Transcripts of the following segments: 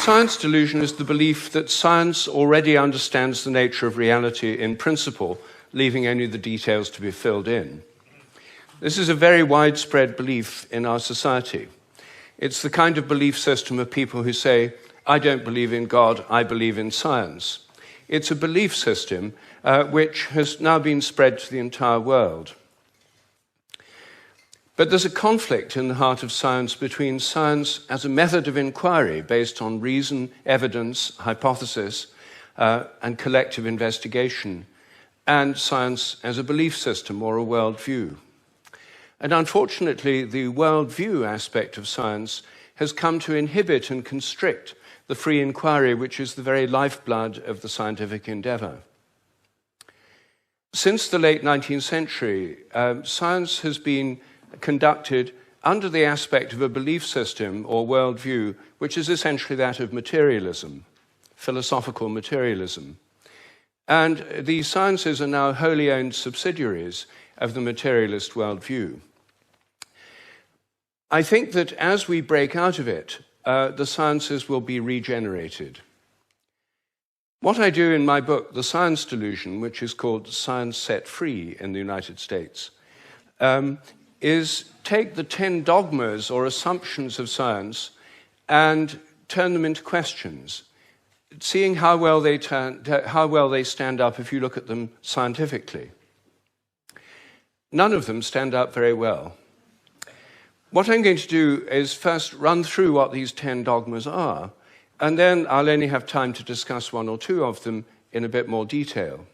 science delusion is the belief that science already understands the nature of reality in principle, leaving only the details to be filled in. This is a very widespread belief in our society. It's the kind of belief system of people who say, I don't believe in God, I believe in science. It's a belief system which has now been spread to the entire world. But there's a conflict in the heart of science between science as a method of inquiry based on reason, evidence, hypothesis, and collective investigation, and science as a belief system or a worldview. And unfortunately, the worldview aspect of science has come to inhibit and constrict the free inquiry, which is the very lifeblood of the scientific endeavor. Since the late 19th century, science has been conducted under the aspect of a belief system or worldview, which is essentially that of materialism, philosophical materialism. And the sciences are now wholly owned subsidiaries of the materialist worldview. I think that as we break out of it, the sciences will be regenerated. What I do in my book, The Science Delusion, which is called Science Set Free in the United States, is take the 10 dogmas or assumptions of science and turn them into questions, seeing how well they stand up if you look at them scientifically. None of them stand up very well. What I'm going to do is first run through what these 10 dogmas are, and then I'll only have time to discuss one or two of them in a bit more detail.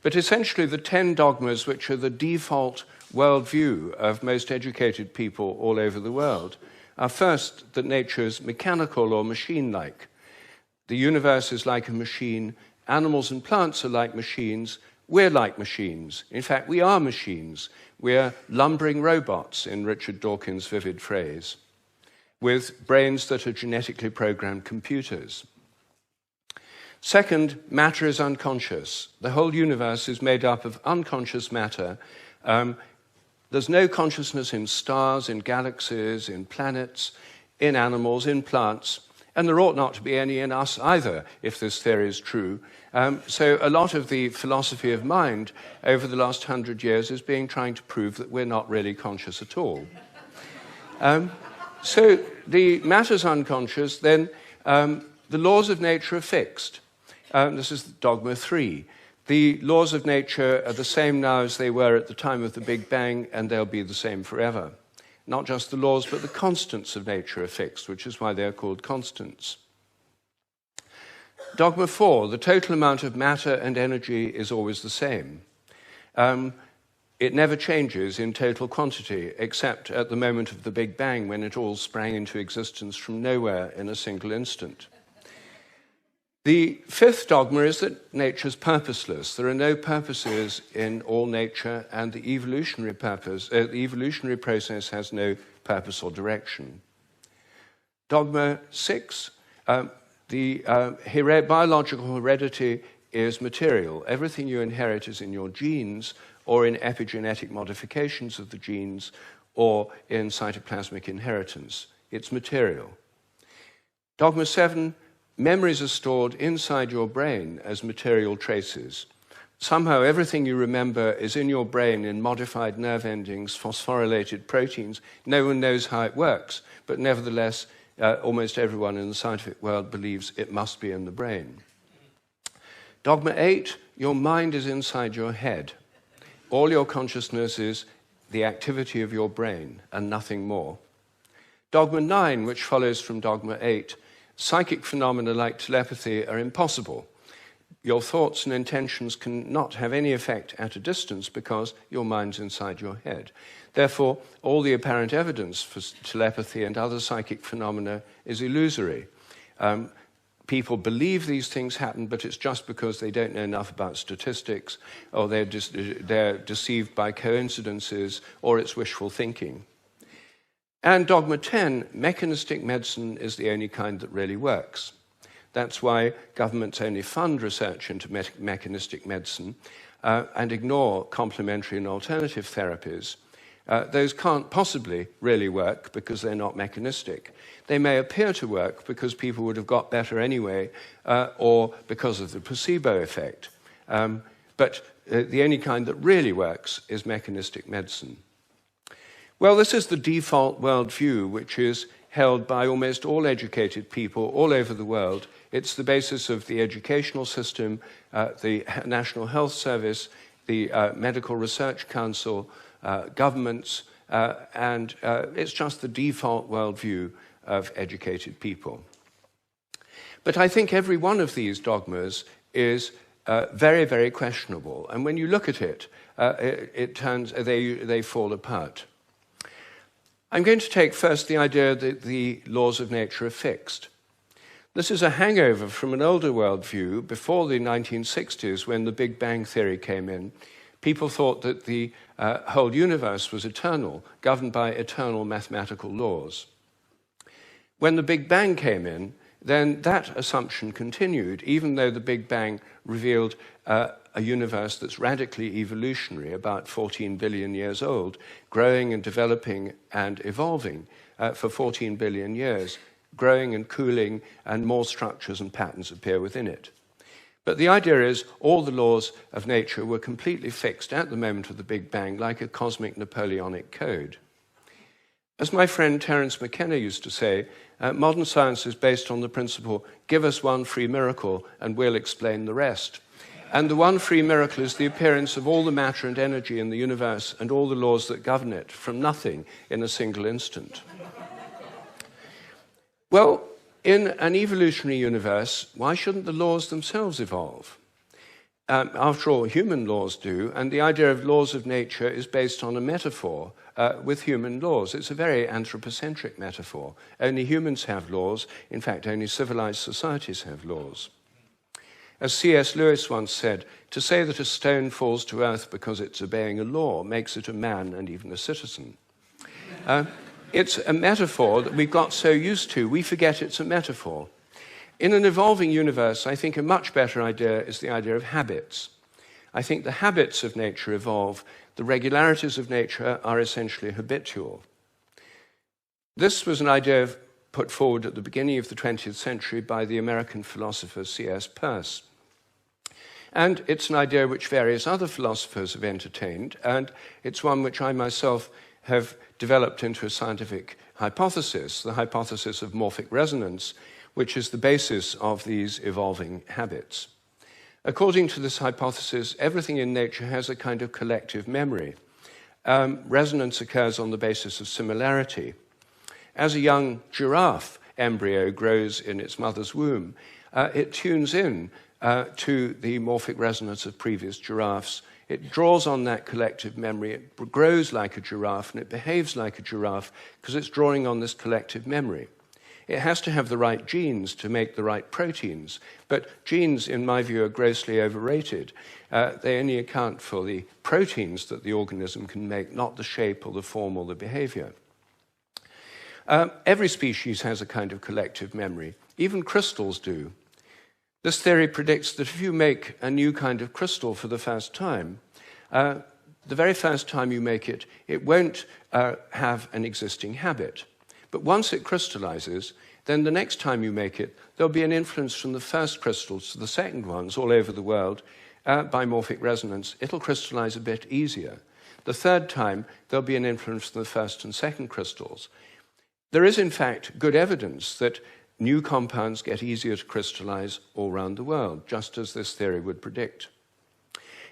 But essentially, the 10 dogmas, which are the default worldview of most educated people all over the world, are first that nature is mechanical or machine-like. The universe is like a machine, animals and plants are like machines, we're like machines. In fact, we are machines. We're lumbering robots, in Richard Dawkins' vivid phrase, with brains that are genetically programmed computers. Second, matter is unconscious. The whole universe is made up of unconscious matter. There's no consciousness in stars, in galaxies, in planets, in animals, in plants, and there ought not to be any in us either, if this theory is true. So a lot of the philosophy of mind over the last 100 years is trying to prove that we're not really conscious at all. So the matter's unconscious, then the laws of nature are fixed. This is dogma 3. The laws of nature are the same now as they were at the time of the Big Bang, and they'll be the same forever. Not just the laws, but the constants of nature are fixed, which is why they're called constants. Dogma 4, the total amount of matter and energy is always the same. It never changes in total quantity, except at the moment of the Big Bang, when it all sprang into existence from nowhere in a single instant. The 5th dogma is that nature's purposeless. There are no purposes in all nature, and the evolutionary process has no purpose or direction. Dogma 6, biological heredity is material. Everything you inherit is in your genes, or in epigenetic modifications of the genes, or in cytoplasmic inheritance. It's material. Dogma 7, memories are stored inside your brain as material traces. Somehow everything you remember is in your brain in modified nerve endings, phosphorylated proteins. No one knows how it works, but nevertheless, almost everyone in the scientific world believes it must be in the brain. Dogma 8, your mind is inside your head. All your consciousness is the activity of your brain and nothing more. Dogma 9, which follows from dogma 8, psychic phenomena like telepathy are impossible. Your thoughts and intentions cannot have any effect at a distance because your mind's inside your head. Therefore, all the apparent evidence for telepathy and other psychic phenomena is illusory. People believe these things happen, but it's just because they don't know enough about statistics, or they're deceived by coincidences, or it's wishful thinking. And dogma 10, mechanistic medicine is the only kind that really works. That's why governments only fund research into mechanistic medicine and ignore complementary and alternative therapies. Those can't possibly really work because they're not mechanistic. They may appear to work because people would have got better anyway, or because of the placebo effect. But the only kind that really works is mechanistic medicine. Well, this is the default worldview, which is held by almost all educated people all over the world. It's the basis of the educational system, the National Health Service, the Medical Research Council, governments, and it's just the default worldview of educated people. But I think every one of these dogmas is very, very questionable. And when you look at it, they fall apart. I'm going to take first the idea that the laws of nature are fixed. This is a hangover from an older worldview before the 1960s, when the Big Bang theory came in. People thought that the whole universe was eternal, governed by eternal mathematical laws. When the Big Bang came in, then that assumption continued, even though the Big Bang revealed a universe that's radically evolutionary, about 14 billion years old, growing and developing and evolving for 14 billion years, growing and cooling, and more structures and patterns appear within it. But the idea is all the laws of nature were completely fixed at the moment of the Big Bang, like a cosmic Napoleonic code. As my friend Terence McKenna used to say, modern science is based on the principle, give us one free miracle and we'll explain the rest. And the one free miracle is the appearance of all the matter and energy in the universe and all the laws that govern it from nothing in a single instant. Well, in an evolutionary universe, why shouldn't the laws themselves evolve? After all, human laws do, and the idea of laws of nature is based on a metaphor with human laws. It's a very anthropocentric metaphor. Only humans have laws. In fact, only civilized societies have laws. As C.S. Lewis once said, to say that a stone falls to earth because it's obeying a law makes it a man and even a citizen. It's a metaphor that we've got so used to, we forget it's a metaphor. In an evolving universe, I think a much better idea is the idea of habits. I think the habits of nature evolve. The regularities of nature are essentially habitual. This was an idea put forward at the beginning of the 20th century by the American philosopher C.S. Peirce. And it's an idea which various other philosophers have entertained, and it's one which I myself have developed into a scientific hypothesis, the hypothesis of morphic resonance, which is the basis of these evolving habits. According to this hypothesis, everything in nature has a kind of collective memory. Resonance occurs on the basis of similarity. As a young giraffe embryo grows in its mother's womb, it tunes in to the morphic resonance of previous giraffes. It draws on that collective memory. It grows like a giraffe, and it behaves like a giraffe because it's drawing on this collective memory. It has to have the right genes to make the right proteins, but genes, in my view, are grossly overrated. They only account for the proteins that the organism can make, not the shape or the form or the behavior. Every species has a kind of collective memory. Even crystals do. This theory predicts that if you make a new kind of crystal for the first time, the very first time you make it, it won't have an existing habit. But once it crystallizes, then the next time you make it, there'll be an influence from the first crystals to the second ones all over the world by morphic resonance. It'll crystallize a bit easier. The third time, there'll be an influence from the first and second crystals. There is, in fact, good evidence that new compounds get easier to crystallize all around the world, just as this theory would predict.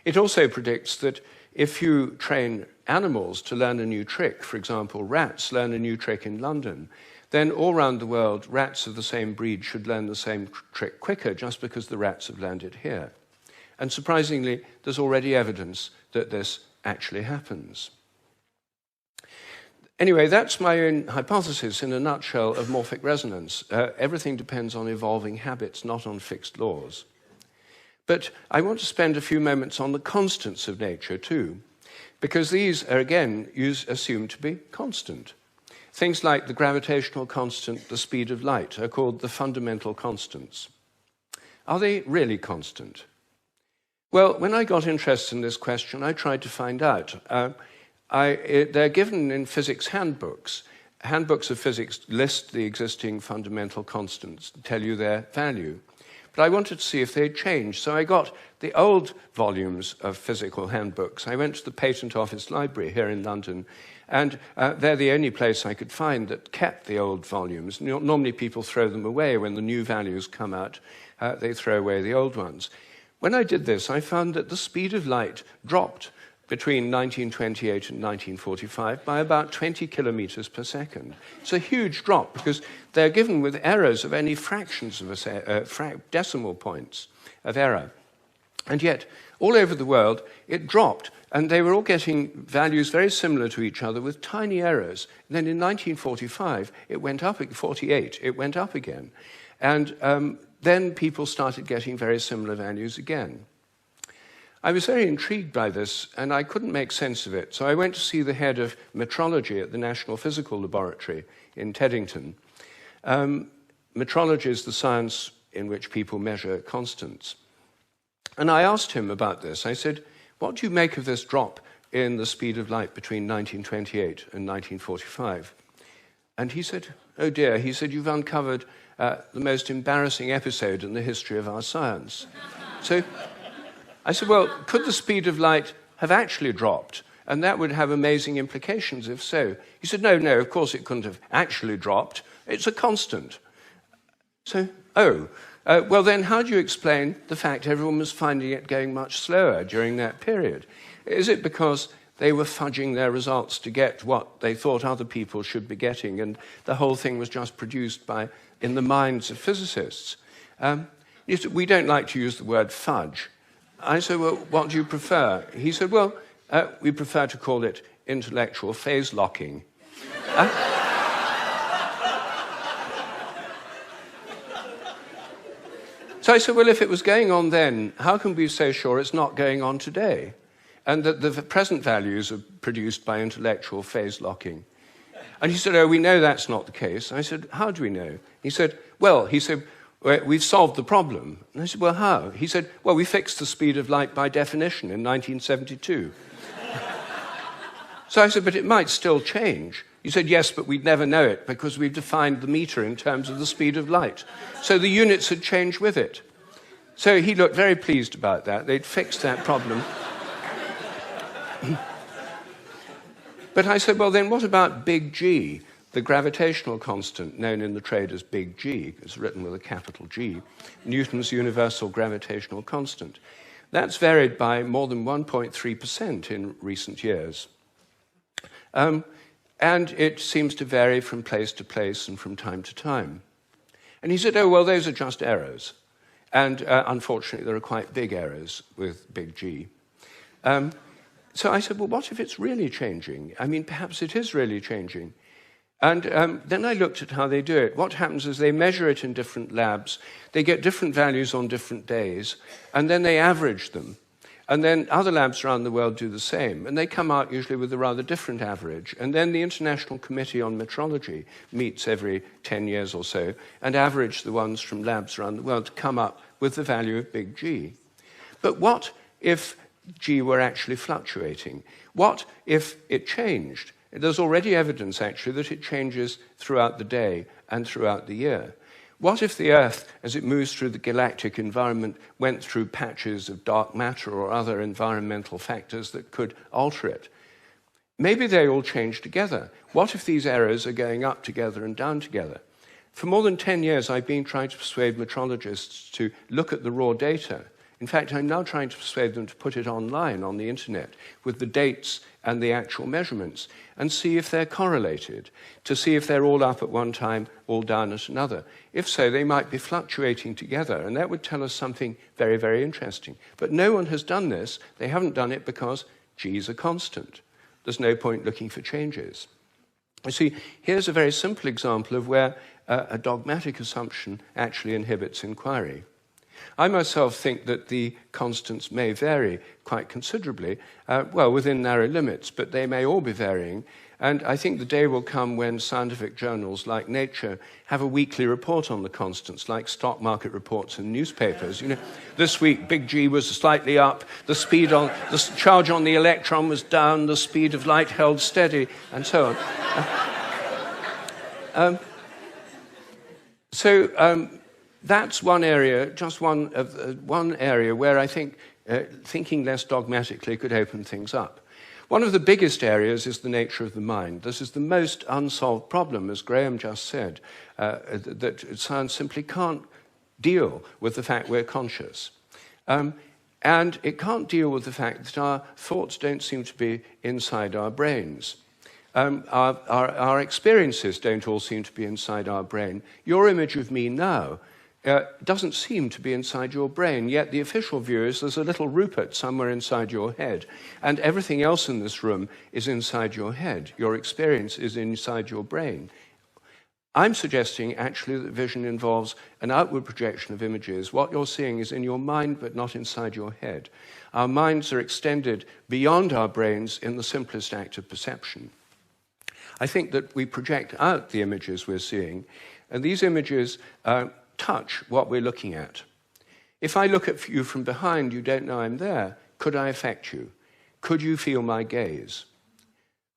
It also predicts that if you train animals to learn a new trick, for example, rats learn a new trick in London, then all around the world, rats of the same breed should learn the same trick quicker just because the rats have learned it here. And surprisingly, there's already evidence that this actually happens. Anyway, that's my own hypothesis in a nutshell of morphic resonance. Everything depends on evolving habits, not on fixed laws. But I want to spend a few moments on the constants of nature too, because these are, again, assumed to be constant. Things like the gravitational constant, the speed of light, are called the fundamental constants. Are they really constant? Well, when I got interested in this question, I tried to find out. they're given in physics handbooks. Handbooks of physics list the existing fundamental constants, tell you their value. But I wanted to see if they'd changed, so I got the old volumes of physical handbooks. I went to the Patent Office Library here in London, and they're the only place I could find that kept the old volumes. Normally people throw them away when the new values come out. They throw away the old ones. When I did this, I found that the speed of light dropped between 1928 and 1945 by about 20 kilometers per second. It's a huge drop because they're given with errors of only fractions of decimal points of error. And yet, all over the world, it dropped, and they were all getting values very similar to each other with tiny errors. And then in 1945, it went up, 48, it went up again. And then people started getting very similar values again. I was very intrigued by this, and I couldn't make sense of it. So I went to see the head of metrology at the National Physical Laboratory in Teddington. Metrology is the science in which people measure constants. And I asked him about this. I said, what do you make of this drop in the speed of light between 1928 and 1945? And he said, oh dear, he said, you've uncovered the most embarrassing episode in the history of our science. So I said, well, could the speed of light have actually dropped? And that would have amazing implications if so. He said, no, of course it couldn't have actually dropped. It's a constant. So, well then how do you explain the fact everyone was finding it going much slower during that period? Is it because they were fudging their results to get what they thought other people should be getting, and the whole thing was just produced in the minds of physicists? We don't like to use the word fudge. I said, well, what do you prefer? He said, well, we prefer to call it intellectual phase locking. So I said, well, if it was going on then, how can we be so sure it's not going on today? And that the present values are produced by intellectual phase locking. And he said, oh, we know that's not the case. I said, how do we know? He said, we've solved the problem. And I said, well, how? He said, well, we fixed the speed of light by definition in 1972. So I said, but it might still change. He said, yes, but we'd never know it because we've defined the meter in terms of the speed of light. So the units had changed with it. So he looked very pleased about that. They'd fixed that problem. But I said, well, then what about big G? The gravitational constant, known in the trade as big G, is written with a capital G, Newton's universal gravitational constant. That's varied by more than 1.3% in recent years. And it seems to vary from place to place and from time to time. And he said, oh, well, those are just errors. And unfortunately, there are quite big errors with big G. So I said, well, what if it's really changing? I mean, perhaps it is really changing. And then I looked at how they do it. What happens is they measure it in different labs. They get different values on different days, and then they average them. And then other labs around the world do the same, and they come out usually with a rather different average. And then the International Committee on Metrology meets every 10 years or so and average the ones from labs around the world to come up with the value of big G. But what if G were actually fluctuating? What if it changed? There's already evidence, actually, that it changes throughout the day and throughout the year. What if the Earth, as it moves through the galactic environment, went through patches of dark matter or other environmental factors that could alter it? Maybe they all change together. What if these errors are going up together and down together? For more than 10 years, I've been trying to persuade metrologists to look at the raw data. In fact, I'm now trying to persuade them to put it online on the internet with the dates and the actual measurements and see if they're correlated, to see if they're all up at one time, all down at another. If so, they might be fluctuating together, and that would tell us something very, very interesting. But no one has done this. They haven't done it because G is a constant. There's no point looking for changes. You see, here's a very simple example of where a dogmatic assumption actually inhibits inquiry. I myself think that the constants may vary quite considerably, within narrow limits, but they may all be varying. And I think the day will come when scientific journals like Nature have a weekly report on the constants, like stock market reports in newspapers. You know, this week big G was slightly up, the charge on the electron was down, the speed of light held steady, and so on. That's one area, just one area where I think thinking less dogmatically could open things up. One of the biggest areas is the nature of the mind. This is the most unsolved problem, as Graham just said, that science simply can't deal with the fact we're conscious. And it can't deal with the fact that our thoughts don't seem to be inside our brains. Our experiences don't all seem to be inside our brain. Your image of me now doesn't seem to be inside your brain, yet the official view is there's a little Rupert somewhere inside your head, and everything else in this room is inside your head. Your experience is inside your brain. I'm suggesting actually that vision involves an outward projection of images. What you're seeing is in your mind but not inside your head. Our minds are extended beyond our brains in the simplest act of perception. I think that we project out the images we're seeing, and these images touch what we're looking at. If I look at you from behind, you don't know I'm there. Could I affect you? Could you feel my gaze?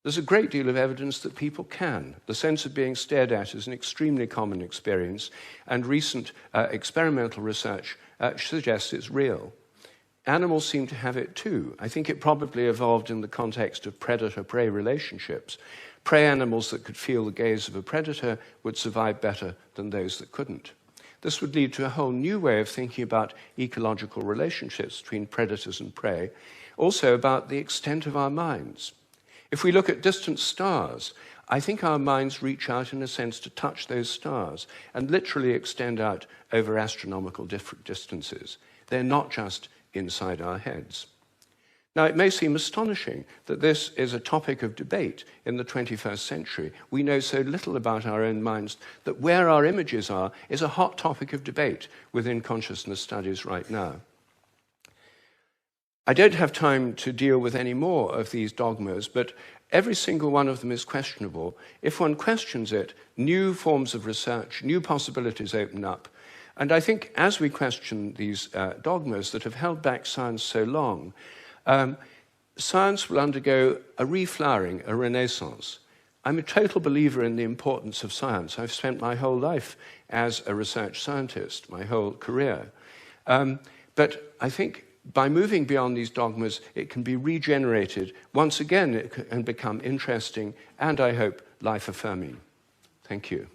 There's a great deal of evidence that people can. The sense of being stared at is an extremely common experience, and recent experimental research suggests it's real. Animals seem to have it too. I think it probably evolved in the context of predator-prey relationships. Prey animals that could feel the gaze of a predator would survive better than those that couldn't. This would lead to a whole new way of thinking about ecological relationships between predators and prey, also about the extent of our minds. If we look at distant stars, I think our minds reach out in a sense to touch those stars and literally extend out over astronomical distances. They're not just inside our heads. Now, it may seem astonishing that this is a topic of debate in the 21st century. We know so little about our own minds that where our images are is a hot topic of debate within consciousness studies right now. I don't have time to deal with any more of these dogmas, but every single one of them is questionable. If one questions it, new forms of research, new possibilities open up. And I think as we question these dogmas that have held back science so long, science will undergo a reflowering, a renaissance. I'm a total believer in the importance of science. I've spent my whole life as a research scientist, my whole career. But I think by moving beyond these dogmas, it can be regenerated. Once again, it can become interesting and, I hope, life-affirming. Thank you.